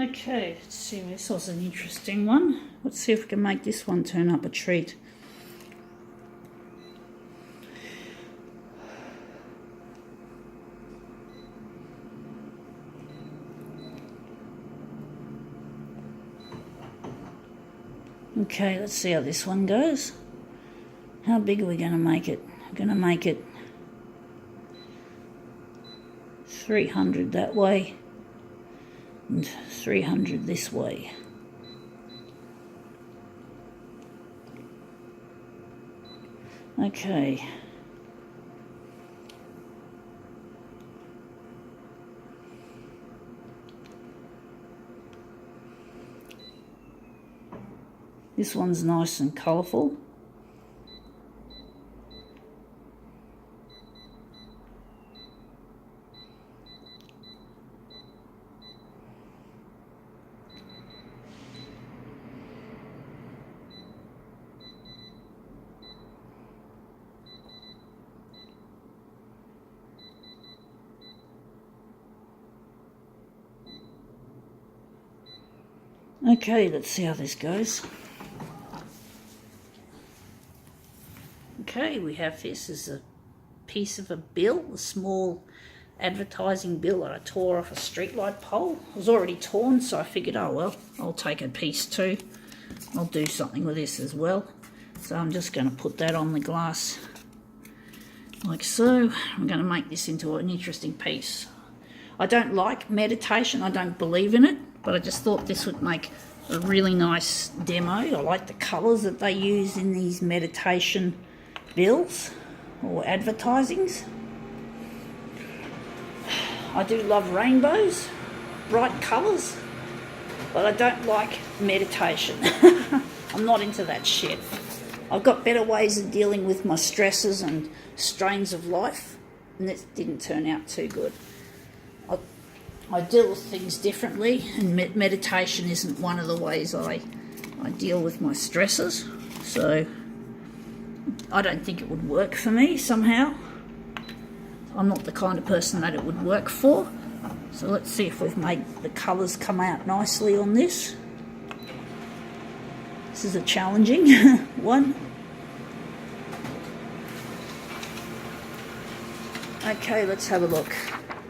Okay, let's see, this was an interesting one. Let's see if we can make this one turn up a treat. Okay, let's see how this one goes. How big are we going to make it? We're going to make it 300 that way and 300 this way. Okay. This one's nice and colourful. Okay, let's see how this goes. Okay, we have this as a piece of a bill, a small advertising bill that I tore off a streetlight pole. It was already torn, so I figured, oh well, I'll take a piece too. I'll do something with this as well. So I'm just going to put that on the glass like so. I'm going to make this into an interesting piece. I don't like meditation, I don't believe in it, but I just thought this would make a really nice demo. I like the colours that they use in these meditation bills or advertisings. I do love rainbows, bright colours, but I don't like meditation. I'm not into that shit. I've got better ways of dealing with my stresses and strains of life, and this didn't turn out too good. I deal with things differently, and meditation isn't one of the ways I deal with my stresses, so I don't think it would work for me somehow. I'm not the kind of person that it would work for. So let's see if we've made the colours come out nicely on this. This is a challenging one. Okay, let's have a look.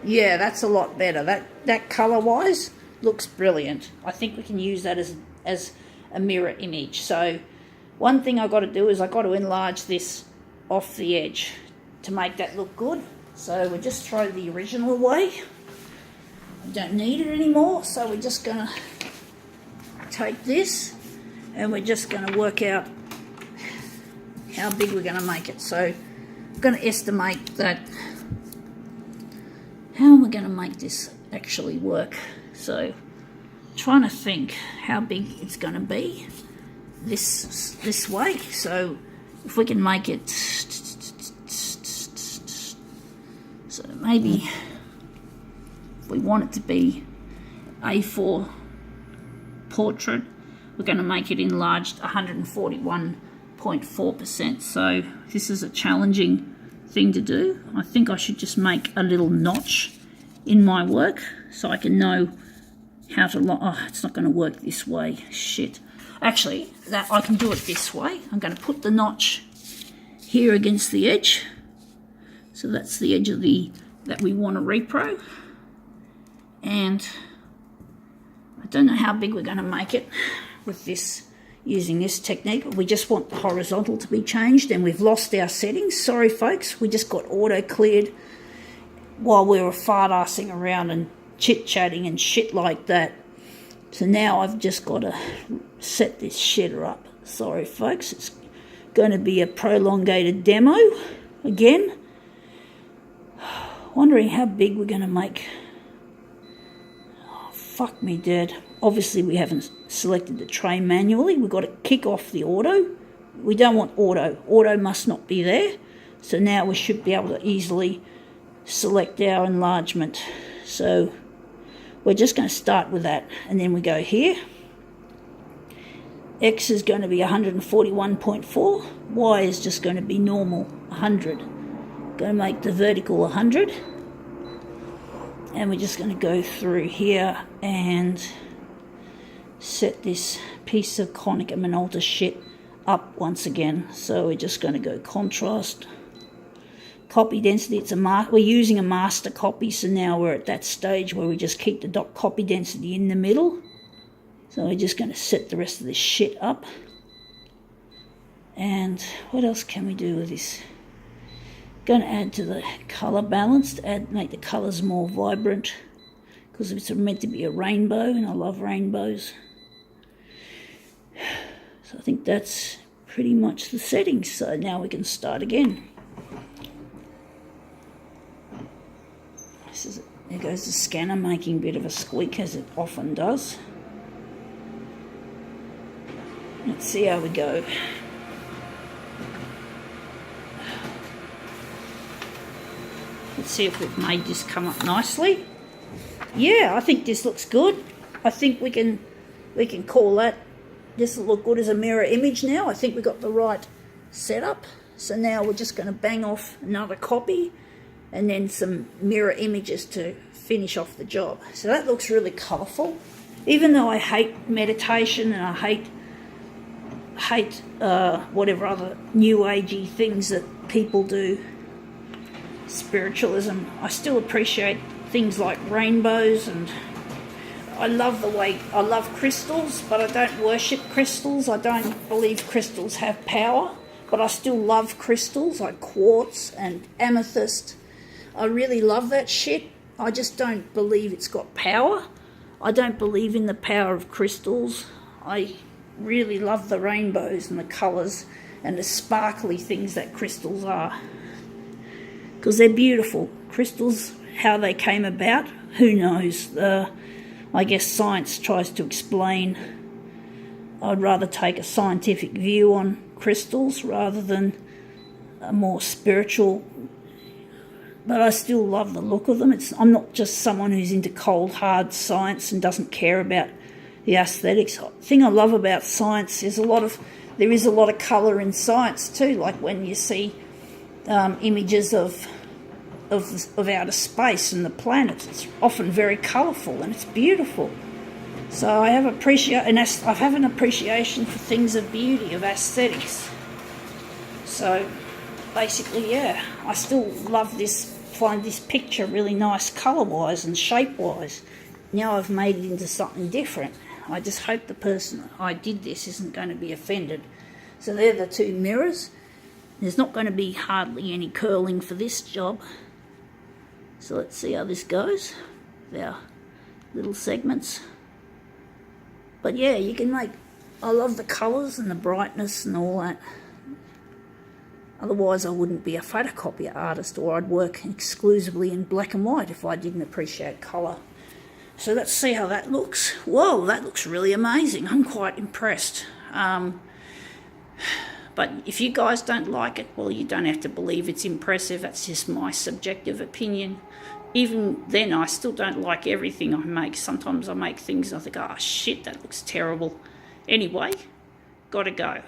Yeah, that's a lot better. That colour-wise looks brilliant. I think we can use that as a mirror image. So one thing I've got to do is I've got to enlarge this off the edge to make that look good. So we'll just throw the original away. We don't need it anymore, so we're just going to take this and we're just going to work out how big we're going to make it. So I'm going to estimate that. How am I going to make this actually work? So trying to think how big it's going to be this way. So if we can make it, so maybe if we want it to be A4 portrait, we're going to make it enlarged 141.4%. So this is a challenging thing to do. I think I should just make a little notch in my work so I can know how to oh, it's not going to work this way. Shit. Actually, that I can do it this way. I'm going to put the notch here against the edge. So that's the edge of that we want to repro. And I don't know how big we're going to make it with this, using this technique. We just want the horizontal to be changed, and we've lost our settings. Sorry folks, we just got auto cleared while we were fart-assing around and chit-chatting and shit like that. So now I've just got to set this shitter up. Sorry folks, it's going to be a prolongated demo again. Wondering how big we're going to make. Oh, fuck me dead. Obviously we haven't selected the tray manually. We've got to kick off the auto. We don't want auto. Auto must not be there. So now we should be able to easily select our enlargement. So we're just going to start with that, and then we go here. X is going to be 141.4. Y is just going to be normal, 100. Going to make the vertical 100. And we're just going to go through here and set this piece of Konica Minolta shit up once again. So we're just going to go contrast, copy density. We're using a master copy, so now we're at that stage where we just keep the dot copy density in the middle. So we're just going to set the rest of this shit up. And what else can we do with this? Going to add to the colour balance, make the colours more vibrant, because it's meant to be a rainbow, and I love rainbows. So I think that's pretty much the settings. So now we can start again. There goes the scanner making a bit of a squeak, as it often does. Let's see how we go. Let's see if we've made this come up nicely. Yeah, I think this looks good. I think we can call that. This will look good as a mirror image now. I think we got the right setup. So now we're just going to bang off another copy and then some mirror images to finish off the job. So that looks really colourful. Even though I hate meditation and I hate whatever other new agey things that people do, spiritualism, I still appreciate things like rainbows, and I love crystals, but I don't worship crystals. I don't believe crystals have power, but I still love crystals like quartz and amethyst. I really love that shit. I just don't believe it's got power. I don't believe in the power of crystals. I really love the rainbows and the colours and the sparkly things that crystals are, because they're beautiful. Crystals, how they came about, who knows? I guess science tries to explain. I'd rather take a scientific view on crystals rather than a more spiritual, but I still love the look of them. I'm not just someone who's into cold, hard science and doesn't care about the aesthetics. The thing I love about science is there is a lot of colour in science too, like when you see images of outer space and the planets. It's often very colourful and it's beautiful. So I have an appreciation for things of beauty, of aesthetics. So basically, yeah, I still love find this picture really nice colour-wise and shape-wise. Now I've made it into something different. I just hope the person I did this isn't going to be offended. So they're the two mirrors. There's not going to be hardly any curling for this job. So let's see how this goes with our little segments. But yeah, you can I love the colours and the brightness and all that. Otherwise I wouldn't be a photocopier artist, or I'd work exclusively in black and white if I didn't appreciate colour. So let's see how that looks. Whoa, that looks really amazing. I'm quite impressed. But if you guys don't like it, well, you don't have to believe it's impressive. That's just my subjective opinion. Even then, I still don't like everything I make. Sometimes I make things and I think, oh shit, that looks terrible. Anyway, gotta go.